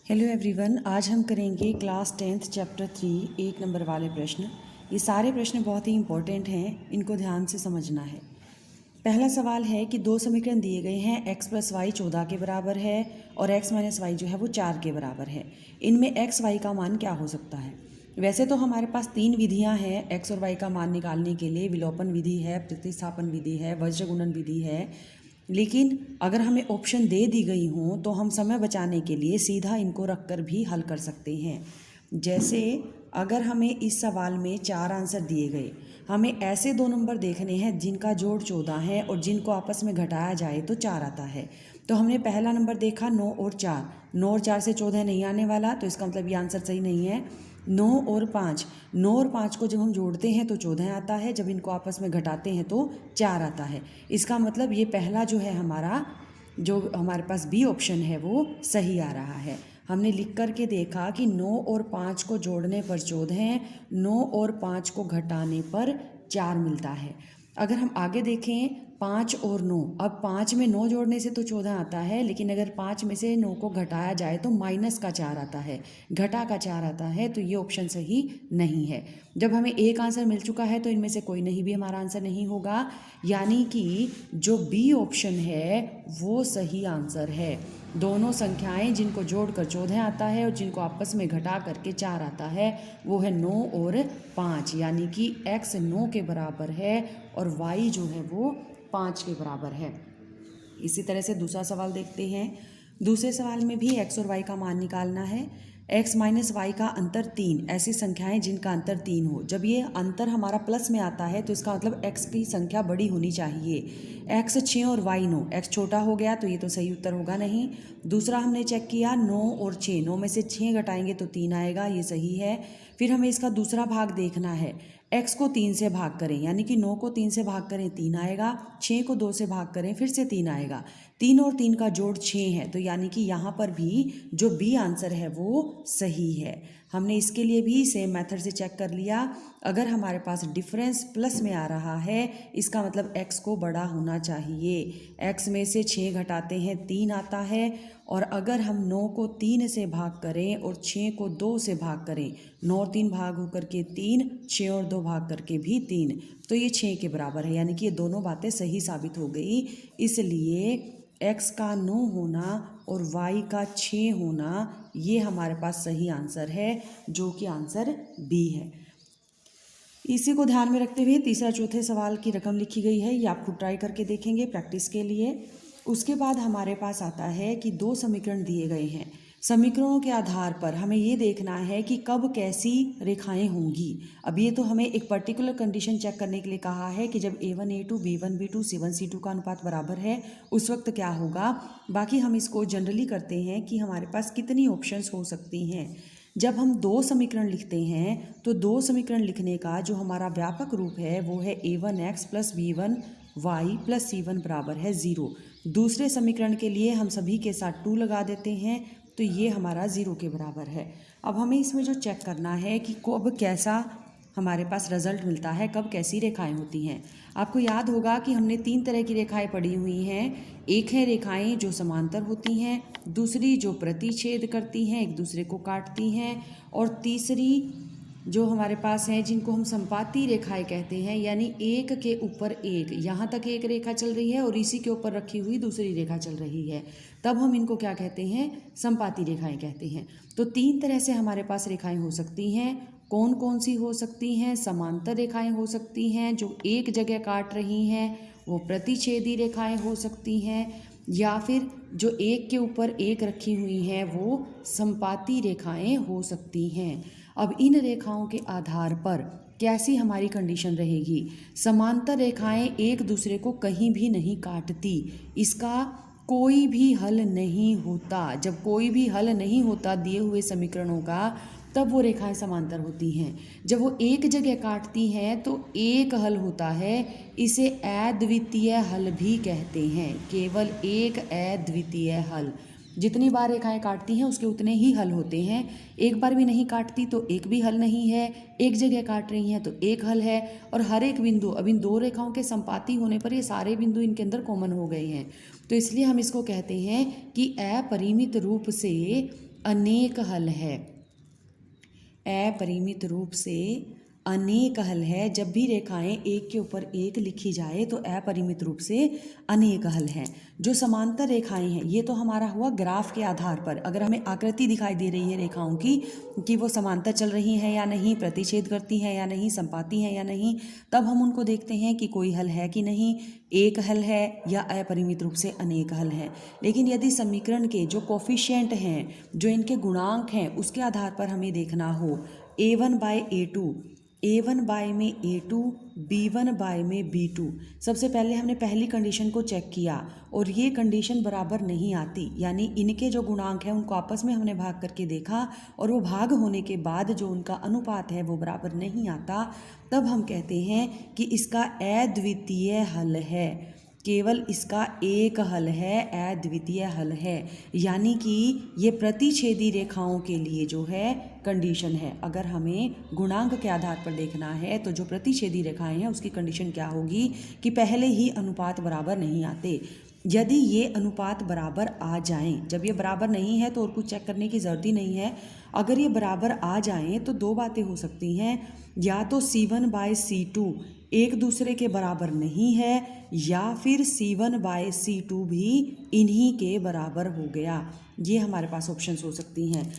Hello everyone, आज हम करेंगे क्लास 10th चैप्टर 3 एक नंबर वाले प्रश्न। ये सारे प्रश्न बहुत ही इंपॉर्टेंट हैं, इनको ध्यान से समझना है। पहला सवाल है कि दो समीकरण दिए गए हैं, x प्लस वाई 14 के बराबर है और x माइनस वाई जो है वो 4 के बराबर है। इनमें x y का मान क्या हो सकता है। वैसे तो हमारे पास तीन विधियां हैं x और y का मान निकालने के लिए। विलोपन विधि है, प्रतिस्थापन विधि है, वज्र गुणन विधि है। लेकिन अगर हमें ऑप्शन दे दी गई हो तो हम समय बचाने के लिए सीधा इनको रख कर भी हल कर सकते हैं। जैसे अगर हमें इस सवाल में 4 आंसर दिए गए, हमें ऐसे दो नंबर देखने हैं जिनका जोड़ 14 है और जिनको आपस में घटाया जाए तो 4 आता है। तो हमने पहला नंबर देखा 9 और 4, 9 और 4 से 14 नहीं आने वाला, तो इसका मतलब ये आंसर सही नहीं है। 9 और 5, 9 और 5 को जब हम जोड़ते हैं तो 14 आता है, जब इनको आपस में घटाते हैं तो 4 आता है। इसका मतलब ये पहला जो है हमारा, जो हमारे पास बी ऑप्शन है वो सही आ रहा है। हमने लिख कर के देखा कि 9 और 5 को जोड़ने पर 14, 9 और 5 को घटाने पर 4 मिलता है। अगर हम आगे देखें 5 और 9, अब 5 में 9 जोड़ने से तो 14 आता है, लेकिन अगर 5 में से 9 को घटाया जाए तो माइनस का 4 आता है, घटा का 4 आता है, तो ये ऑप्शन सही नहीं है। जब हमें एक आंसर मिल चुका है तो इनमें से कोई नहीं भी हमारा आंसर नहीं होगा, यानी कि जो बी ऑप्शन है वो सही आंसर है। दोनों संख्याएं जिनको जोड़कर 14 आता है और जिनको आपस में घटा करके 4 आता है वो है 9 और 5, यानी कि x 9 के बराबर है और y जो है वो 5 के बराबर है। इसी तरह से दूसरा सवाल देखते हैं। दूसरे सवाल में भी x और y का मान निकालना है। x माइनस वाई का अंतर 3, ऐसी संख्याएं जिनका अंतर 3 हो। जब ये अंतर हमारा प्लस में आता है तो इसका मतलब x की संख्या बड़ी होनी चाहिए। x 6 और y 9, x छोटा हो गया तो ये तो सही उत्तर होगा नहीं। दूसरा हमने चेक किया 9 और 6, 9 में से 6 घटाएंगे तो 3 आएगा, ये सही है। फिर हमें इसका दूसरा भाग देखना है। x को 3 से भाग करें, यानी कि 9 को 3 से भाग करें 3 आएगा, 6 को 2 से भाग करें फिर से 3 आएगा। 3 और 3 का जोड़ 6 है, तो यानी कि यहाँ पर भी जो बी आंसर है वो सही है। हमने इसके लिए भी सेम मेथड से चेक कर लिया। अगर हमारे पास डिफरेंस प्लस में आ रहा है, इसका मतलब x को बड़ा होना चाहिए। x में से 6 घटाते हैं 3 आता है, और अगर हम 9 को 3 से भाग करें और 6 को 2 से भाग करें, 9 और 3 भाग होकर के 3, 6 और 2 भाग करके भी 3, तो ये 6 के बराबर है, यानी कि ये दोनों बातें सही साबित हो गई। इसलिए x का 9 होना और y का 6 होना ये हमारे पास सही आंसर है, जो कि आंसर बी है। इसी को ध्यान में रखते हुए तीसरा चौथे सवाल की रकम लिखी गई है, ये आप खुद ट्राई करके देखेंगे प्रैक्टिस के लिए। उसके बाद हमारे पास आता है कि दो समीकरण दिए गए हैं। समीकरणों के आधार पर हमें ये देखना है कि कब कैसी रेखाएं होंगी। अब ये तो हमें एक पर्टिकुलर कंडीशन चेक करने के लिए कहा है कि जब a1 a2 b1 b2 c1 c2 का अनुपात बराबर है उस वक्त क्या होगा। बाकी हम इसको जनरली करते हैं कि हमारे पास कितनी ऑप्शंस हो सकती हैं। जब हम दो समीकरण लिखते हैं तो दो समीकरण लिखने का जो हमारा व्यापक रूप है वो है a1x plus b1y plus c1 बराबर है 0। दूसरे समीकरण के लिए हम सभी के साथ 2 लगा देते हैं, तो ये हमारा 0 के बराबर है। अब हमें इसमें जो चेक करना है कि कब कैसा हमारे पास रिजल्ट मिलता है, कब कैसी रेखाएं होती हैं। आपको याद होगा कि हमने 3 तरह की रेखाएं पढ़ी हुई हैं। एक है रेखाएं जो समांतर होती हैं, दूसरी जो प्रतिच्छेद करती हैं, एक दूसरे को काटती हैं, और तीसरी जो हमारे पास हैं जिनको हम संपाती रेखाएं कहते हैं, यानी एक के ऊपर एक, यहाँ तक एक रेखा चल रही है और इसी के ऊपर रखी हुई दूसरी रेखा चल रही है, तब हम इनको क्या कहते हैं, संपाती रेखाएं कहते हैं। तो 3 तरह से हमारे पास रेखाएं हो सकती हैं। कौन कौन सी हो सकती हैं, समांतर रेखाएं हो सकती हैं जो एक जगह काट रही हैं, वो प्रतिच्छेदी रेखाएं हो सकती हैं, या फिर जो एक के ऊपर एक रखी हुई हैं वो संपाती रेखाएं हो सकती हैं। अब इन रेखाओं के आधार पर कैसी हमारी कंडीशन रहेगी। समांतर रेखाएं एक दूसरे को कहीं भी नहीं काटती, इसका कोई भी हल नहीं होता। जब कोई भी हल नहीं होता दिए हुए समीकरणों का, तब वो रेखाएं समांतर होती हैं। जब वो एक जगह काटती हैं तो एक हल होता है, इसे अद्वितीय हल भी कहते हैं। केवल एक अद्वितीय हल, जितनी बार रेखाएं काटती हैं उसके उतने ही हल होते हैं। एक बार भी नहीं काटती तो एक भी हल नहीं है, एक जगह काट रही हैं तो एक हल है, और हर एक बिंदु, अब इन दो रेखाओं के संपाती होने पर ये सारे बिंदु इनके अंदर कॉमन हो गए हैं, तो इसलिए हम इसको कहते हैं कि अपरिमित रूप से अनेक हल है। अपरिमित रूप से अनेक हल है। जब भी रेखाएं एक के ऊपर एक लिखी जाए तो अपरिमित रूप से अनेक हल है। जो समांतर रेखाएं हैं ये तो हमारा हुआ ग्राफ के आधार पर। अगर हमें आकृति दिखाई दे रही है रेखाओं की कि वो समांतर चल रही हैं या नहीं, प्रतिच्छेद करती हैं या नहीं, संपाती हैं या नहीं, तब हम उनको देखते हैं कि कोई हल है कि नहीं, एक हल है या अपरिमित रूप से अनेक हल है। लेकिन यदि समीकरण के जो कोफिशिएंट हैं, जो इनके गुणांक हैं, उसके आधार पर हमें देखना हो a1/a2, a1 में a2, b1 में b2, सबसे पहले हमने पहली कंडीशन को चेक किया और ये कंडीशन बराबर नहीं आती, यानी इनके जो गुणांक हैं उनको आपस में हमने भाग करके देखा और वो भाग होने के बाद जो उनका अनुपात है वो बराबर नहीं आता, तब हम कहते हैं कि इसका अद्वितीय हल है। केवल इसका एक हल है, अद्वितीय हल है। यानी कि ये प्रतिच्छेदी रेखाओं के लिए जो है कंडीशन है। अगर हमें गुणांक के आधार पर देखना है तो जो प्रतिच्छेदी रेखाएं हैं उसकी कंडीशन क्या होगी कि पहले ही अनुपात बराबर नहीं आते। यदि ये अनुपात बराबर आ जाएं, जब ये बराबर नहीं है तो और कुछ चेक करने की ज़रूरत ही नहीं है। अगर ये बराबर आ जाएं तो दो बातें हो सकती हैं, या तो C1/C2 एक दूसरे के बराबर नहीं है या फिर C1/C2 भी इन्हीं के बराबर हो गया। ये हमारे पास ऑप्शंस हो सकती हैं।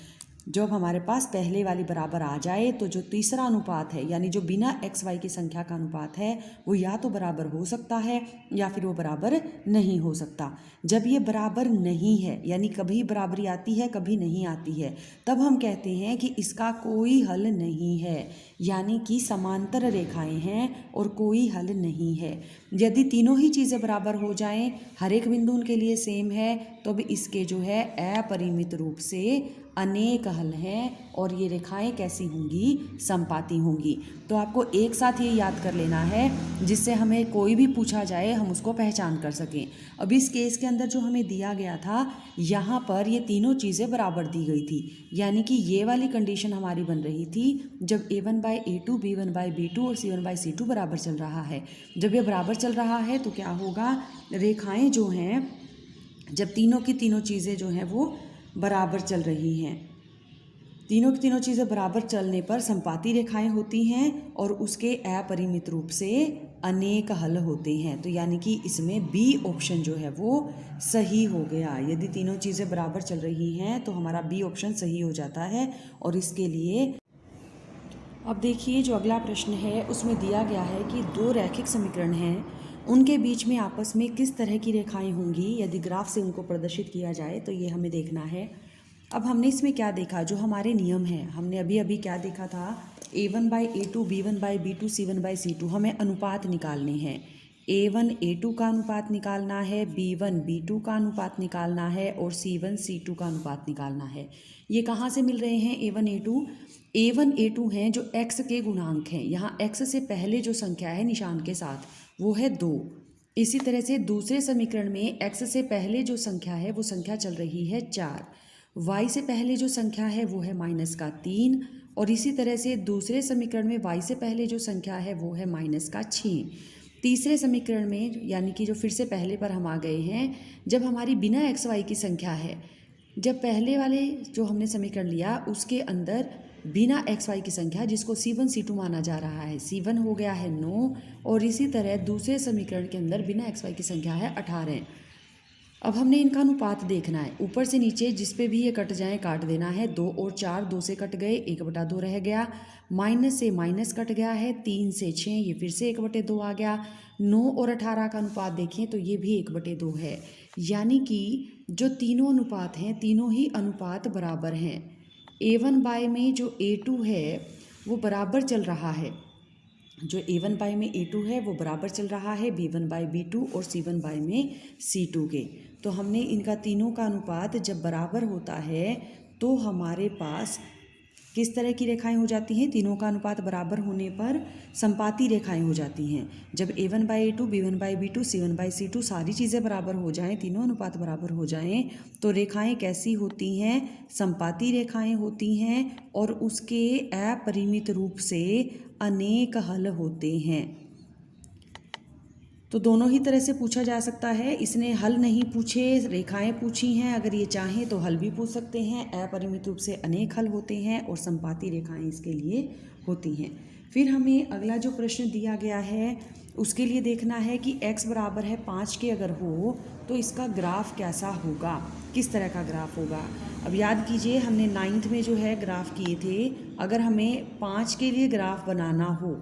जब हमारे पास पहले वाली बराबर आ जाए तो जो तीसरा अनुपात है, यानी जो बिना एक्स वाई की संख्या का अनुपात है, वो या तो बराबर हो सकता है या फिर वो बराबर नहीं हो सकता। जब ये बराबर नहीं है, यानी कभी बराबरी आती है कभी नहीं आती है, तब हम कहते हैं कि इसका कोई हल नहीं है, यानी कि समांतर रेखाएं हैं और कोई हल नहीं है। यदि तीनों ही चीज़ें बराबर हो जाएं, हर एक बिंदु उनके लिए सेम है, तो अब इसके जो है अपरिमित रूप से अनेक हल हैं और ये रेखाएं कैसी होंगी, संपाती होंगी। तो आपको एक साथ ये याद कर लेना है जिससे हमें कोई भी पूछा जाए हम उसको पहचान कर सकें। अब इस केस के अंदर जो हमें दिया गया था, यहाँ पर ये तीनों चीज़ें बराबर दी गई थी, यानी कि ये वाली कंडीशन हमारी बन रही थी जब a1/a2, b1/b2 और c1/c2 बराबर चल रहा है। जब ये बराबर चल रहा है तो क्या होगा, रेखाएं जो हैं, जब तीनों की तीनों चीज़ें जो हैं वो बराबर चल रही हैं, तीनों की तीनों चीज़ें बराबर चलने पर संपाती रेखाएं होती हैं और उसके अपरिमित रूप से अनेक हल होते हैं। तो यानी कि इसमें बी ऑप्शन जो है वो सही हो गया। यदि तीनों चीज़ें बराबर चल रही हैं तो हमारा बी ऑप्शन सही हो जाता है। और इसके लिए अब देखिए जो अगला प्रश्न है उसमें दिया गया है कि दो रैखिक समीकरण हैं, उनके बीच में आपस में किस तरह की रेखाएं होंगी यदि ग्राफ से उनको प्रदर्शित किया जाए, तो ये हमें देखना है। अब हमने इसमें क्या देखा, जो हमारे नियम हैं, हमने अभी अभी क्या देखा था, a1/a2, b1/b2, c1/c2, हमें अनुपात निकालने हैं। a1/a2 का अनुपात निकालना है, b1/b2 का अनुपात निकालना है और c1/c2 का अनुपात निकालना है। ये कहाँ से मिल रहे हैं a1/a2 हैं जो x के गुणांक हैं। यहाँ x से पहले जो संख्या है निशान के साथ वो है 2। इसी तरह से दूसरे समीकरण में x से पहले जो संख्या है वो संख्या चल रही है 4। y से पहले जो संख्या है वो है -3 और इसी तरह से दूसरे समीकरण में y से पहले जो संख्या है वो है -6। तीसरे समीकरण में, यानी कि जो फिर से पहले पर हम आ गए हैं, जब हमारी बिना एक्स वाई की संख्या है, जब पहले वाले जो हमने समीकरण लिया उसके अंदर बिना एक्स वाई की संख्या जिसको C1 C2 माना जा रहा है, C1 हो गया है 9 और इसी तरह दूसरे समीकरण के अंदर बिना एक्स वाई की संख्या है 18। अब हमने इनका अनुपात देखना है, ऊपर से नीचे जिस पे भी ये कट जाए काट देना है। 2 और 4 2 से कट गए, 1/2 रह गया, माइनस से माइनस कट गया है, 3 से 6 ये फिर से 1/2 आ गया। 9 और 18 का अनुपात देखें तो ये भी 1/2 है, यानी कि जो तीनों अनुपात हैं तीनों ही अनुपात बराबर हैं। a1 में जो a2 है वो बराबर चल रहा है, जो a1 में a2 है वो बराबर चल रहा है b1/b2 और c1 में c2 के। तो हमने इनका तीनों का अनुपात जब बराबर होता है तो हमारे पास किस तरह की रेखाएं हो जाती हैं, तीनों का अनुपात बराबर होने पर संपाती रेखाएं हो जाती हैं। जब a1/a2, b1/b2, c1/c2 सारी चीज़ें बराबर हो जाएं, तीनों अनुपात बराबर हो जाएं, तो रेखाएं कैसी होती हैं, संपाती रेखाएं होती हैं और उसके अपरिमित रूप से अनेक हल होते हैं। तो दोनों ही तरह से पूछा जा सकता है। इसने हल नहीं पूछे, रेखाएं पूछी हैं। अगर ये चाहें तो हल भी पूछ सकते हैं। अपरिमित रूप से अनेक हल होते हैं और संपाती रेखाएं इसके लिए होती हैं। फिर हमें अगला जो प्रश्न दिया गया है उसके लिए देखना है कि x बराबर है 5 के अगर हो तो इसका ग्राफ कैसा होगा, किस तरह का ग्राफ होगा। अब याद कीजिए हमने 9th में जो है ग्राफ किए थे। अगर हमें 5 के लिए ग्राफ बनाना हो,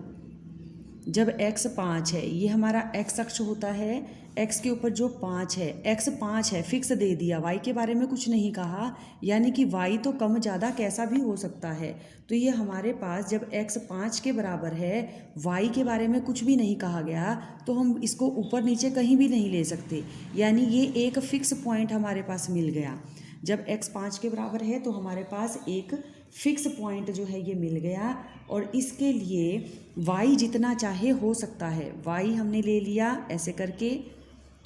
जब x 5 है, ये हमारा x अक्ष होता है, x के ऊपर जो 5 है, x 5 है फिक्स दे दिया, y के बारे में कुछ नहीं कहा, यानी कि y तो कम ज़्यादा कैसा भी हो सकता है। तो ये हमारे पास जब x 5 के बराबर है, y के बारे में कुछ भी नहीं कहा गया, तो हम इसको ऊपर नीचे कहीं भी नहीं ले सकते, यानी ये एक फिक्स पॉइंट हमारे पास मिल गया। जब x 5 के बराबर है तो हमारे पास एक फिक्स पॉइंट जो है ये मिल गया, और इसके लिए y जितना चाहे हो सकता है। y हमने ले लिया ऐसे करके,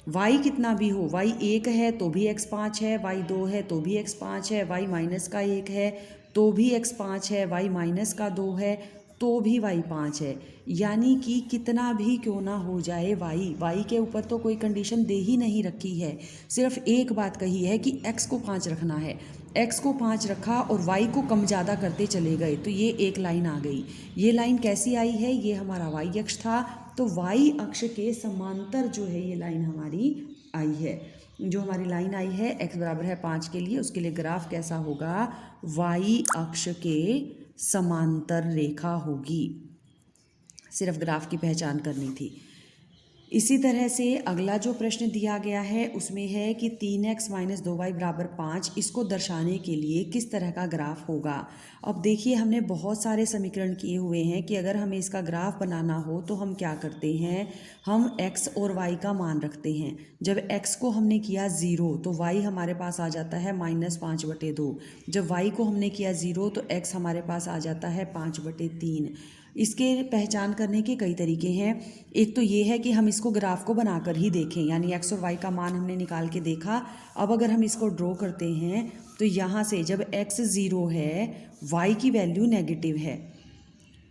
y कितना भी हो, y 1 है तो भी x 5 है, y 2 है तो भी x 5 है, y माइनस का 1 है तो भी x 5 है, y माइनस का 2 है तो भी y 5 है। यानी कि कितना भी क्यों ना हो जाए y के ऊपर तो कोई कंडीशन दे ही नहीं रखी है, सिर्फ एक बात कही है कि x को 5 रखना है। x को 5 रखा और y को कम ज़्यादा करते चले गए, तो ये एक लाइन आ गई। ये लाइन कैसी आई है, ये हमारा y अक्ष था, तो y अक्ष के समांतर जो है ये लाइन हमारी आई है। जो हमारी लाइन आई है x बराबर है 5 के लिए, उसके लिए ग्राफ कैसा होगा, y अक्ष के समांतर रेखा होगी। सिर्फ ग्राफ की पहचान करनी थी। इसी तरह से अगला जो प्रश्न दिया गया है उसमें है कि 3x - 2y बराबर 5, इसको दर्शाने के लिए किस तरह का ग्राफ होगा। अब देखिए हमने बहुत सारे समीकरण किए हुए हैं कि अगर हमें इसका ग्राफ बनाना हो तो हम क्या करते हैं, हम x और y का मान रखते हैं। जब x को हमने किया 0 तो y हमारे पास आ जाता है -5/2। जब y को हमने किया 0 तो x हमारे पास आ जाता है 5/3। इसके पहचान करने के कई तरीके हैं। एक तो ये है कि हम इसको ग्राफ को बनाकर ही देखें, यानी x और y का मान हमने निकाल के देखा। अब अगर हम इसको ड्रॉ करते हैं तो यहाँ से जब x 0 है, y की वैल्यू नेगेटिव है,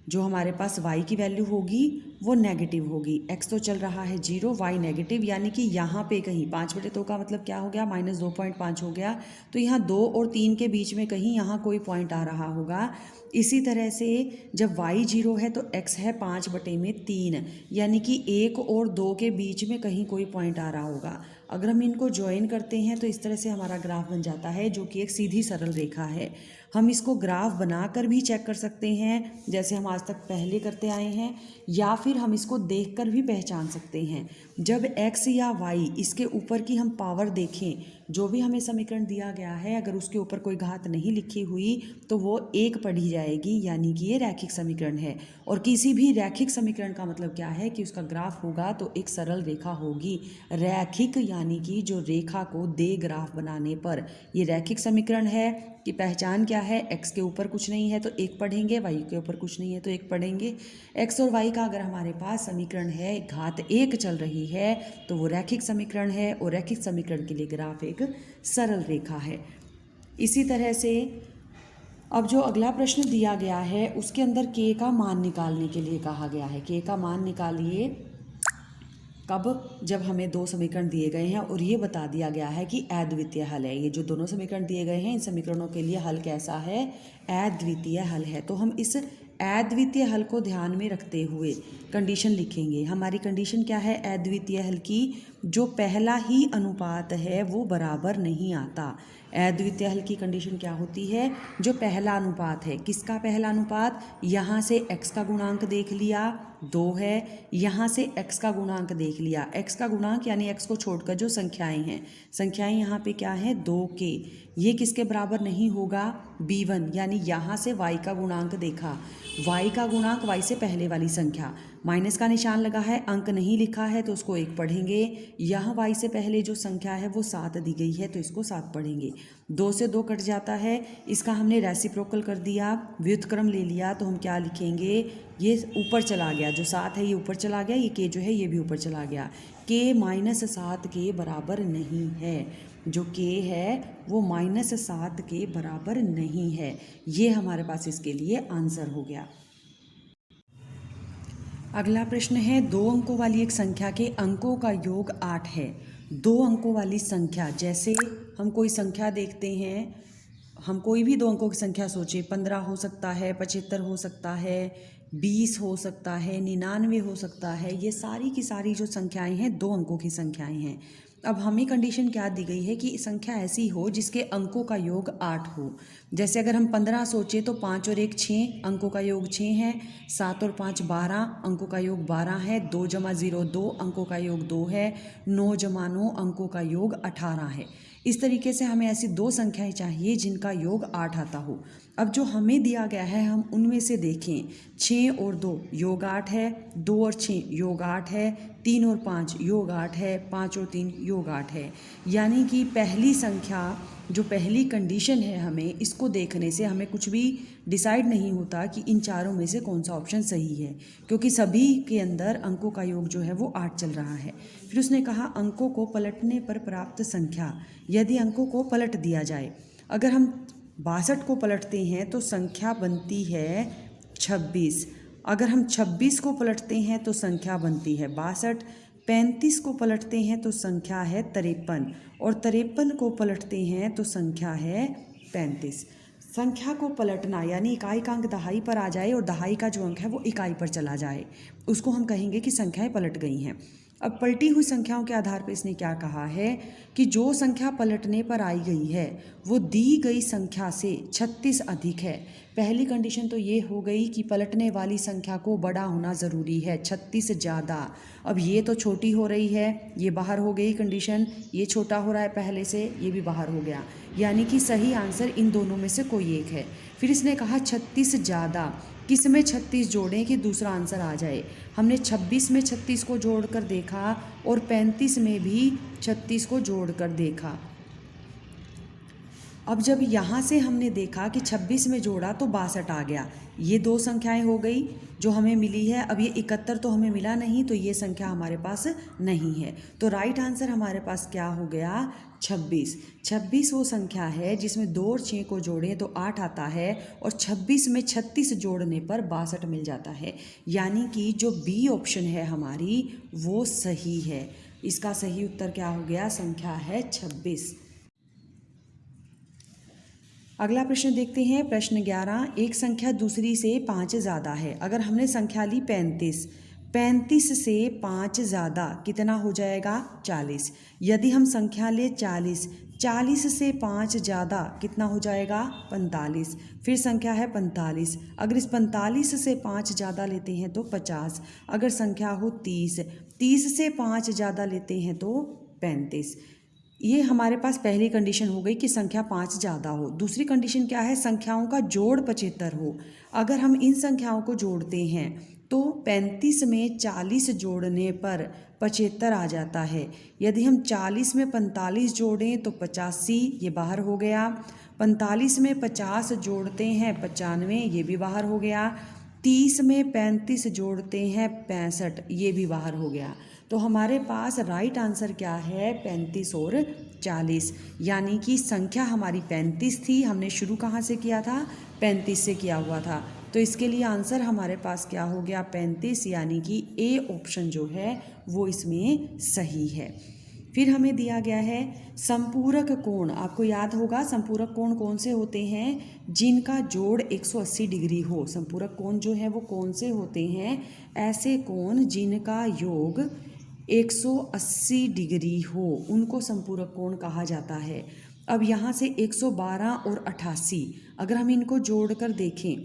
जो हमारे पास y की वैल्यू होगी वो नेगेटिव होगी। x तो चल रहा है 0, y नेगेटिव, यानी कि यहाँ पे कहीं 5/2 का मतलब क्या हो गया, -2.5 हो गया। तो यहाँ 2 और 3 के बीच में कहीं यहाँ कोई पॉइंट आ रहा होगा। इसी तरह से जब y 0 है तो x है 5/3, यानी कि 1 और 2 के बीच में कहीं कोई पॉइंट आ रहा होगा। अगर हम इनको ज्वाइन करते हैं तो इस तरह से हमारा ग्राफ बन जाता है, जो कि एक सीधी सरल रेखा है। हम इसको ग्राफ बनाकर भी चेक कर सकते हैं, जैसे हम आज तक पहले करते आए हैं, या फिर हम इसको देखकर भी पहचान सकते हैं। जब x या y इसके ऊपर की हम पावर देखें, जो भी हमें समीकरण दिया गया है, अगर उसके ऊपर कोई घात नहीं लिखी हुई तो वो 1 पढ़ी जाएगी, यानी कि ये रैखिक समीकरण है। और किसी भी रैखिक समीकरण का मतलब क्या है कि उसका ग्राफ होगा तो एक सरल रेखा होगी। रैखिक यानी कि जो रेखा को दे ग्राफ बनाने पर, ये रैखिक समीकरण है कि पहचान क्या है, x के ऊपर कुछ नहीं है तो 1 पढ़ेंगे, y के ऊपर कुछ नहीं है तो 1 पढ़ेंगे। x और y का अगर हमारे पास समीकरण है, घात 1 चल रही है, तो वो रैखिक समीकरण है, और रैखिक समीकरण के लिए ग्राफ एक सरल रेखा है। इसी तरह से अब जो अगला प्रश्न दिया गया है उसके अंदर k का मान निकालने के लिए कहा गया है। k का मान निकालिए कब, जब हमें 2 समीकरण दिए गए हैं और ये बता दिया गया है कि अद्वितीय हल है। ये जो दोनों समीकरण दिए गए हैं, इन समीकरणों के लिए हल कैसा है, अद्वितीय हल है। तो हम इस अद्वितीय हल को ध्यान में रखते हुए कंडीशन लिखेंगे। हमारी कंडीशन क्या है अद्वितीय हल की, जो पहला ही अनुपात है वो बराबर नहीं आता। अद्वितीय हल की कंडीशन क्या होती है, जो पहला अनुपात है। किसका पहला अनुपात, यहाँ से x का गुणांक देख लिया 2 है, यहाँ से x का गुणांक देख लिया, x का गुणांक यानी x को छोड़कर जो संख्याएं हैं, संख्याएं यहाँ पे क्या है 2k, ये किसके बराबर नहीं होगा, b1, यानी यहाँ से y का गुणांक देखा, y का गुणांक y से पहले वाली संख्या, माइनस का निशान लगा है, अंक नहीं लिखा है तो उसको 1 पढ़ेंगे। यहाँ y से पहले जो संख्या है वो 7 दी गई है तो इसको 7 पढ़ेंगे। 2 से 2 कट जाता है, इसका हमने रेसिप्रोकल कर दिया, व्युत्क्रम ले लिया, तो हम क्या लिखेंगे, ये ऊपर चला गया, जो 7 है ये ऊपर चला गया, ये k जो है ये भी ऊपर चला गया। k -7 के बराबर नहीं है, जो k है वो -7 के बराबर नहीं है। ये हमारे पास इसके लिए आंसर हो गया। अगला प्रश्न है 2 अंकों वाली एक संख्या के अंकों का योग 8 है। 2 अंकों वाली संख्या, जैसे हम कोई संख्या देखते हैं, हम कोई भी 2 अंकों की संख्या सोचे, 15 हो सकता है, 75 हो सकता है, 20 हो सकता है, 99 हो सकता है। ये सारी की सारी जो संख्याएं हैं 2 अंकों की संख्याएं हैं। अब हमें कंडीशन क्या दी गई है कि संख्या ऐसी हो जिसके अंकों का योग 8 हो। जैसे अगर हम 15 सोचे तो 5 और 1 6, अंकों का योग 6 है। 7 और 5 12, अंकों का योग 12 है। 2 जमा 0 2, अंकों का योग 2 है। 9 जमा 9, अंकों का योग 18 है। इस तरीके से हमें ऐसी 2 संख्याएं चाहिए जिनका योग 8 आता हो। अब जो हमें दिया गया है हम उनमें से देखें। 6 और 2 योग 8 है, 2 और 6 योग 8 है, 3 और 5 योग 8 है, 5 और 3 योग 8 है। यानी कि पहली संख्या, जो पहली कंडीशन है, हमें इसको देखने से हमें कुछ भी डिसाइड नहीं होता कि इन चारों में से कौन सा ऑप्शन सही है, क्योंकि सभी के अंदर अंकों का योग जो है वो 8 चल रहा है। फिर उसने कहा अंकों को पलटने पर प्राप्त संख्या। यदि अंकों को पलट दिया जाए, अगर हम 62 को पलटते हैं तो संख्या बनती है 26। अगर हम 26 को पलटते हैं तो संख्या बनती है 62। 35 को पलटते हैं तो संख्या है 53, और 53 को पलटते हैं तो संख्या है 35। संख्या को पलटना यानी इकाई का अंक दहाई पर आ जाए और दहाई का जो अंक है वो इकाई पर चला जाए, उसको हम कहेंगे कि संख्याएं पलट गई हैं। अब पलटी हुई संख्याओं के आधार पर इसने क्या कहा है कि जो संख्या पलटने पर आई गई है वो दी गई संख्या से 36 अधिक है। पहली कंडीशन तो ये हो गई कि पलटने वाली संख्या को बड़ा होना ज़रूरी है, 36 ज़्यादा। अब ये तो छोटी हो रही है, ये बाहर हो गई कंडीशन। ये छोटा हो रहा है पहले से, ये भी बाहर हो गया। यानी कि सही आंसर इन दोनों में से कोई एक है। फिर इसने कहा 36 ज़्यादा, किस में 36 जोड़ें कि दूसरा आंसर आ जाए। हमने 26 में 36 को जोड़कर देखा और 35 में भी 36 को जोड़कर देखा। अब जब यहाँ से हमने देखा कि 26 में जोड़ा तो 62 आ गया। ये 2 संख्याएं हो गई जो हमें मिली है। अब ये 71 तो हमें मिला नहीं, तो ये संख्या हमारे पास नहीं है। तो राइट आंसर हमारे पास क्या हो गया? 26। 26 वो संख्या है जिसमें 2 और 6 को जोड़ें तो 8 आता है, और 26 में 36 जोड़ने पर 62 मिल जाता है। यानी कि जो बी ऑप्शन है हमारी वो सही है। इसका सही उत्तर क्या हो गया? संख्या है 26। अगला प्रश्न देखते हैं। प्रश्न 11, एक संख्या दूसरी से 5 ज़्यादा है। अगर हमने संख्या ली 35, 35 से 5 ज़्यादा कितना हो जाएगा? 40। यदि हम संख्या ले 40, 40 से 5 ज़्यादा कितना हो जाएगा? 45। फिर संख्या है 45, अगर इस 45 से 5 ज़्यादा लेते हैं तो 50। अगर संख्या हो 30, 30 से 5 ज़्यादा लेते हैं तो 35। ये हमारे पास पहली कंडीशन हो गई कि संख्या 5 ज़्यादा हो। दूसरी कंडीशन क्या है? संख्याओं का जोड़ 75 हो। अगर हम इन संख्याओं को जोड़ते हैं तो 35 में 40 जोड़ने पर 75 आ जाता है। यदि हम 40 में 45 जोड़ें तो 85, ये बाहर हो गया। 45 में 50 जोड़ते हैं 95, ये भी बाहर हो गया। 30 में 35 जोड़ते हैं 65, ये भी बाहर हो गया। तो हमारे पास राइट आंसर क्या है? 35 और 40। यानी कि संख्या हमारी 35 थी। हमने शुरू कहाँ से किया था? 35 से किया हुआ था। तो इसके लिए आंसर हमारे पास क्या हो गया? 35। यानी कि ए ऑप्शन जो है वो इसमें सही है। फिर हमें दिया गया है संपूरक कोण। आपको याद होगा संपूरक कोण कौन से होते हैं? जिनका जोड़ 180 डिग्री हो। संपूरक कोण जो है वो कौन से होते हैं? ऐसे कोण जिनका योग 180 डिग्री हो, उनको संपूरक कोण कहा जाता है। अब यहाँ से 112 और 88 अगर हम इनको जोड़कर देखें,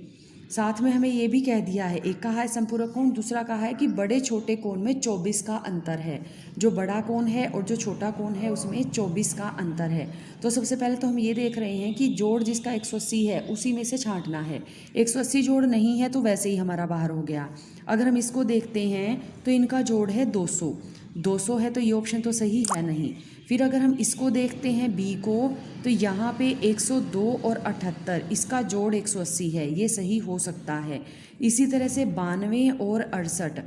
साथ में हमें ये भी कह दिया है, एक कहा है संपूरक कोण, दूसरा कहा है कि बड़े छोटे कोण में 24 का अंतर है। जो बड़ा कोण है और जो छोटा कोण है उसमें 24 का अंतर है। तो सबसे पहले तो हम ये देख रहे हैं कि जोड़ जिसका 180 है उसी में से छांटना है। 180 जोड़ नहीं है तो वैसे ही हमारा बाहर हो गया। अगर हम इसको देखते हैं तो इनका जोड़ है 200। 200 है तो ये ऑप्शन तो सही है नहीं। फिर अगर हम इसको देखते हैं बी को, तो यहाँ पे 102 और 78, इसका जोड़ 180 है, ये सही हो सकता है। इसी तरह से 92 और 68,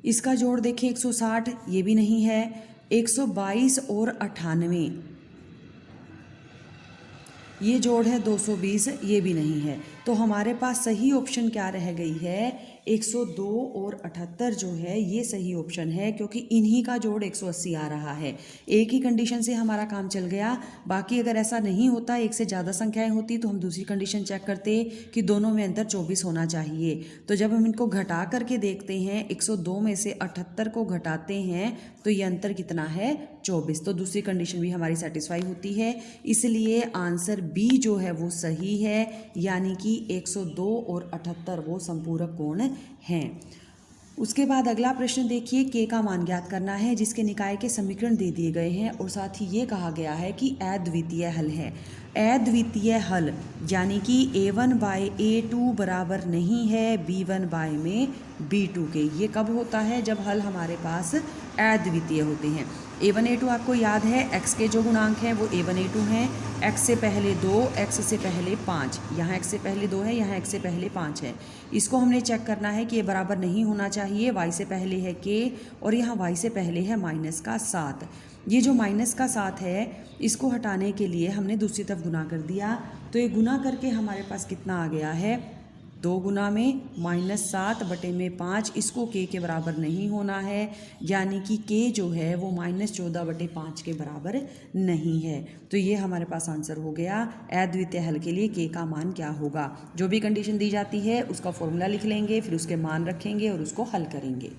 इसका जोड़ देखें 160, ये भी नहीं है। 122 और 98, ये जोड़ है 220, ये भी नहीं है। तो हमारे पास सही ऑप्शन क्या रह गई है? 102 और 78 जो है ये सही ऑप्शन है, क्योंकि इन्हीं का जोड़ 180 आ रहा है। एक ही कंडीशन से हमारा काम चल गया। बाकी अगर ऐसा नहीं होता, एक से ज़्यादा संख्याएं होती, तो हम दूसरी कंडीशन चेक करते कि दोनों में अंतर 24 होना चाहिए। तो जब हम इनको घटा करके देखते हैं, 102 में से 78 को घटाते हैं तो ये अंतर कितना है, 24। तो दूसरी कंडीशन भी हमारी सेटिस्फाई होती है, इसलिए आंसर बी जो है वो सही है, यानी कि 102 और 78 वो संपूरक कोण हैं। उसके बाद अगला प्रश्न देखिए, के का मान ज्ञात करना है, जिसके निकाय के समीकरण दे दिए गए हैं और साथ ही ये कहा गया है कि अद्वितीय हल है। अद्वितीय हल यानी कि a1 बाय a2 बराबर नहीं है b1 बाय में b2 के। ये कब होता है, जब हल हमारे पास अद्वितीय होते हैं। a1 a2 आपको याद है, x के जो गुणांक हैं वो a1 a2 हैं। x से पहले 2, x से पहले 5, यहाँ x से पहले 2 है, यहाँ x से पहले 5 है। इसको हमने चेक करना है कि ये बराबर नहीं होना चाहिए। y से पहले है k और यहाँ y से पहले है -7। ये जो -7 है, इसको हटाने के लिए हमने दूसरी तरफ गुना कर दिया, तो ये गुना करके हमारे पास कितना आ गया है, 2 गुना में -7 बटे में 5। इसको k के बराबर नहीं होना है, यानी कि k जो है वो -14 बटे 5 के बराबर नहीं है। तो ये हमारे पास आंसर हो गया। अद्वितीय हल के लिए k का मान क्या होगा, जो भी कंडीशन दी जाती है उसका फॉर्मूला लिख लेंगे, फिर उसके मान रखेंगे और उसको हल करेंगे।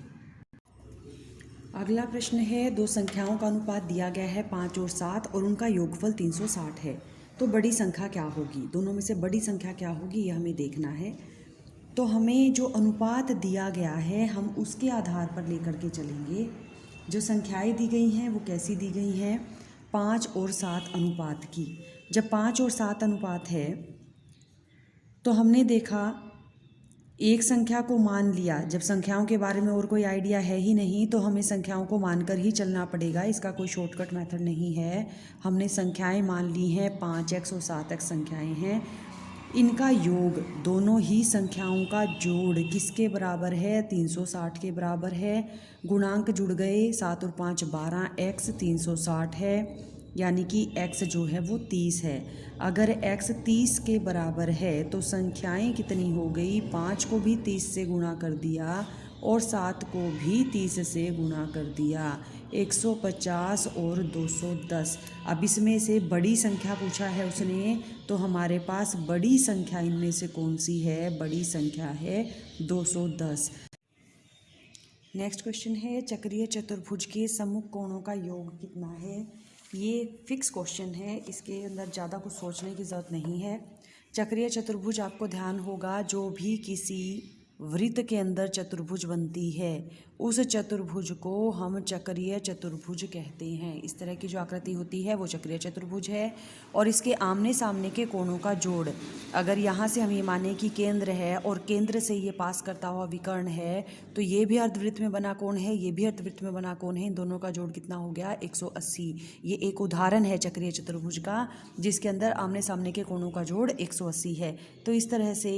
अगला प्रश्न है, दो संख्याओं का अनुपात दिया गया है 5 और 7 और उनका योगफल 360 है, तो बड़ी संख्या क्या होगी, दोनों में से बड़ी संख्या क्या होगी ये हमें देखना है। तो हमें जो अनुपात दिया गया है हम उसके आधार पर लेकर के चलेंगे। जो संख्याएं दी गई हैं वो कैसी दी गई हैं, 5 और 7 अनुपात की। जब 5 और 7 अनुपात है तो हमने देखा एक संख्या को मान लिया। जब संख्याओं के बारे में और कोई आइडिया है ही नहीं तो हमें संख्याओं को मानकर ही चलना पड़ेगा, इसका कोई शॉर्टकट मेथड नहीं है। हमने संख्याएं मान ली हैं, 5x और 7x संख्याएं हैं। इनका योग, दोनों ही संख्याओं का जोड़ किसके बराबर है, 360 के बराबर है। गुणांक जुड़ गए, 7 और 5 12, x 360 है, यानी कि x जो है वो 30 है। अगर x 30 के बराबर है तो संख्याएं कितनी हो गई, 5 को भी 30 से गुणा कर दिया और 7 को भी 30 से गुणा कर दिया, 150 और 210। अब इसमें से बड़ी संख्या पूछा है उसने, तो हमारे पास बड़ी संख्या इनमें से कौन सी है, बड़ी संख्या है 210। नेक्स्ट क्वेश्चन है, चक्रीय चतुर्भुज के सम्मुख कोणों का योग कितना है। ये फिक्स क्वेश्चन है, इसके अंदर ज़्यादा कुछ सोचने की ज़रूरत नहीं है। चक्रीय चतुर्भुज आपको ध्यान होगा, जो भी किसी वृत्त के अंदर चतुर्भुज बनती है उस चतुर्भुज को हम चक्रीय चतुर्भुज कहते हैं। इस तरह की जो आकृति होती है वो चक्रीय चतुर्भुज है। और इसके आमने सामने के कोणों का जोड़, अगर यहाँ से हम ये माने कि केंद्र है और केंद्र से ये पास करता हुआ विकर्ण है, तो ये भी अर्धवृत्त में बना कोण है, ये भी अर्धवृत्त में बना कोण है। इन दोनों का जोड़ कितना हो गया, 180। ये एक उदाहरण है चक्रीय चतुर्भुज का, जिसके अंदर आमने सामने के कोणों का जोड़ 180 है। तो इस तरह से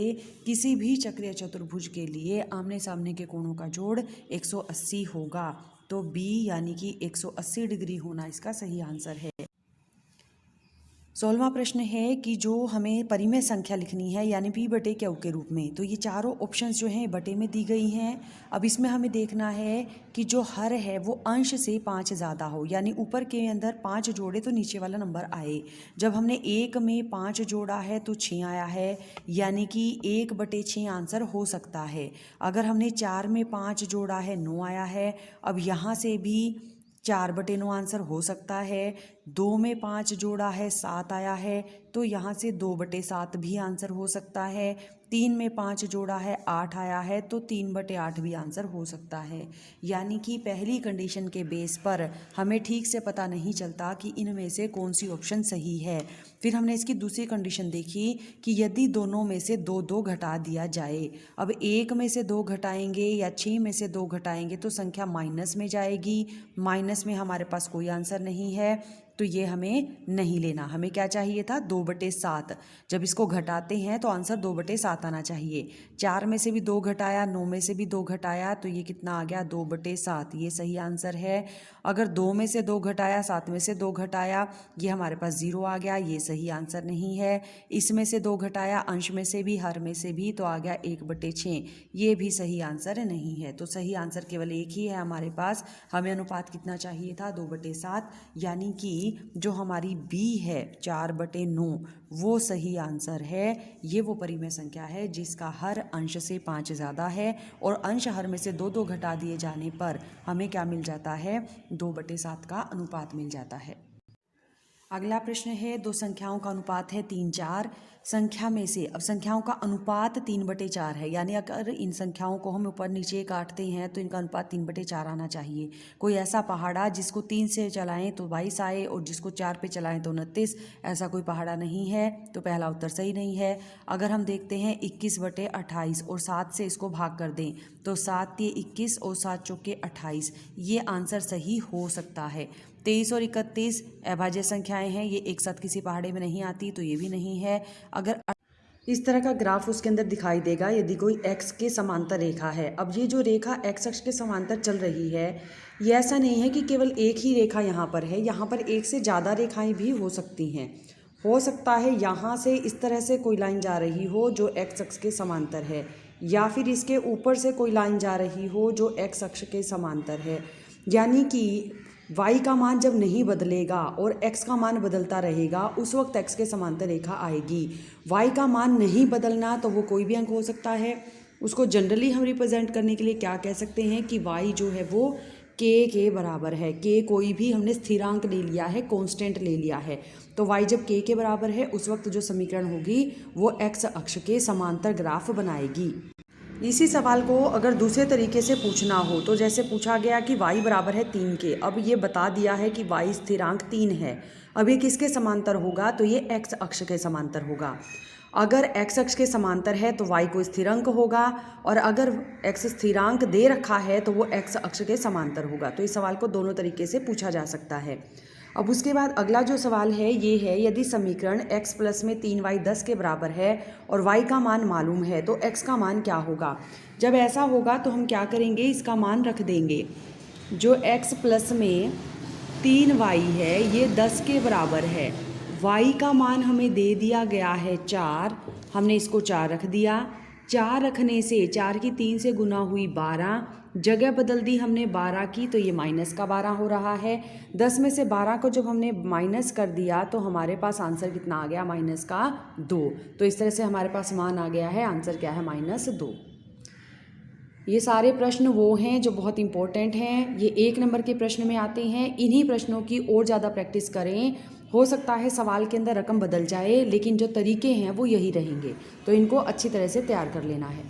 किसी भी चक्रीय चतुर्भुज के लिए आमने सामने के कोणों का जोड़ 180 होगा। तो बी यानी कि 180 डिग्री होना इसका सही आंसर है। 16वां प्रश्न है कि जो हमें परिमेय संख्या लिखनी है यानी p बटे q के रूप में, तो ये चारों ऑप्शंस जो हैं बटे में दी गई हैं। अब इसमें हमें देखना है कि जो हर है वो अंश से 5 ज़्यादा हो, यानी ऊपर के अंदर 5 जोड़े तो नीचे वाला नंबर आए। जब हमने 1 में 5 जोड़ा है तो 6 आया है, यानी कि 1 बटे 6 आंसर हो सकता है। अगर हमने 4 में 5 जोड़ा है, 9 आया है। अब यहाँ से भी 4 बटे 9 आंसर हो सकता है। 2 में 5 जोड़ा है, 7 आया है, तो यहाँ से 2 बटे 7 भी आंसर हो सकता है। 3 में 5 जोड़ा है, 8 आया है, तो 3 बटे 8 भी आंसर हो सकता है। यानी कि पहली कंडीशन के बेस पर हमें ठीक से पता नहीं चलता कि इनमें से कौन सी ऑप्शन सही है। फिर हमने इसकी दूसरी कंडीशन देखी कि यदि दोनों में से 2 घटा दिया जाए। अब 1 में से 2 घटाएंगे या 6 में से 2 घटाएंगे तो संख्या माइनस में जाएगी। माइनस में हमारे पास कोई आंसर नहीं है, तो ये हमें नहीं लेना। हमें क्या चाहिए था, 2/7। जब इसको घटाते हैं तो आंसर 2/7 आना चाहिए। 4 में से भी 2 घटाया, 9 में से भी 2 घटाया, तो ये कितना आ गया, 2/7। ये सही आंसर है। अगर 2 में से 2 घटाया, 7 में से 2 घटाया, ये हमारे पास 0 आ गया, ये सही आंसर नहीं है। इसमें से 2 घटाया, अंश में से भी हर में से भी, तो आ गया 1/6। ये भी सही आंसर नहीं है। तो सही आंसर केवल एक ही है हमारे पास। हमें अनुपात कितना चाहिए था, 2/7, यानी कि जो हमारी बी है 4/9 वो सही आंसर है। ये वो परिमेय संख्या है जिसका हर अंश से 5 ज़्यादा है और अंश हर में से 2 घटा दिए जाने पर हमें क्या मिल जाता है, 2/7 का अनुपात मिल जाता है। अगला प्रश्न है, दो संख्याओं का अनुपात है 3-4। संख्या में से, अब संख्याओं का अनुपात 3/4 है, यानी अगर इन संख्याओं को हम ऊपर नीचे काटते हैं तो इनका अनुपात 3/4 आना चाहिए। कोई ऐसा पहाड़ा जिसको 3 से चलाएं तो 22 आए और जिसको 4 पे चलाएं तो 29, ऐसा कोई पहाड़ा नहीं है, तो पहला उत्तर सही नहीं है। अगर हम देखते हैं 21/28 और 7 से इसको भाग कर दें तो 7 × 21 और 7 × 28, ये आंसर सही हो सकता है। 23 और 31 अभाज्य संख्याएं हैं, ये एक साथ किसी पहाड़े में नहीं आती, तो ये भी नहीं है। अगर इस तरह का ग्राफ उसके अंदर दिखाई देगा यदि कोई x के समांतर रेखा है। अब ये जो रेखा x अक्ष के समांतर चल रही है, ये ऐसा नहीं है कि केवल एक ही रेखा यहाँ पर है, यहाँ पर एक से ज़्यादा रेखाएं भी हो सकती हैं। हो सकता है यहाँ से इस तरह से कोई लाइन जा रही हो जो x अक्ष के समांतर है, या फिर इसके ऊपर से कोई लाइन जा रही हो जो x अक्ष के समांतर है। यानी कि y का मान जब नहीं बदलेगा और x का मान बदलता रहेगा, उस वक्त x के समांतर रेखा आएगी। y का मान नहीं बदलना तो वो कोई भी अंक हो सकता है। उसको जनरली हम रिप्रेजेंट करने के लिए क्या कह सकते हैं कि y जो है वो k के बराबर है। k कोई भी हमने स्थिरांक ले लिया है, कांस्टेंट ले लिया है, तो y जब k के बराबर है उस वक्त जो समीकरण होगी वो x अक्ष के समांतर ग्राफ बनाएगी। इसी सवाल को अगर दूसरे तरीके से पूछना हो तो जैसे पूछा गया कि y बराबर है 3 के, अब ये बता दिया है कि y स्थिरांक 3 है, अब ये किसके समांतर होगा, तो ये x अक्ष के समांतर होगा। अगर x अक्ष के समांतर है तो y को स्थिरांक होगा, और अगर x स्थिरांक दे रखा है तो वो x अक्ष के समांतर होगा। तो इस सवाल को दोनों तरीके से पूछा जा सकता है। अब उसके बाद अगला जो सवाल है ये है, यदि समीकरण x प्लस में 3y 10 के बराबर है और y का मान मालूम है तो x का मान क्या होगा। जब ऐसा होगा तो हम क्या करेंगे, इसका मान रख देंगे। जो x प्लस में 3y है ये 10 के बराबर है, y का मान हमें दे दिया गया है 4, हमने इसको 4 रख दिया। 4 रखने से 4 की 3 से गुना हुई 12, जगह बदल दी हमने 12 की, तो ये -12 हो रहा है। 10 में से 12 को जब हमने माइनस कर दिया तो हमारे पास आंसर कितना आ गया, -2। तो इस तरह से हमारे पास मान आ गया है, आंसर क्या है, -2। ये सारे प्रश्न वो हैं जो बहुत इंपॉर्टेंट हैं, ये 1 नंबर के प्रश्न में आते हैं। इन्हीं प्रश्नों की और ज़्यादा प्रैक्टिस करें। हो सकता है सवाल के अंदर रकम बदल जाए, लेकिन जो तरीके हैं वो यही रहेंगे, तो इनको अच्छी तरह से तैयार कर लेना है।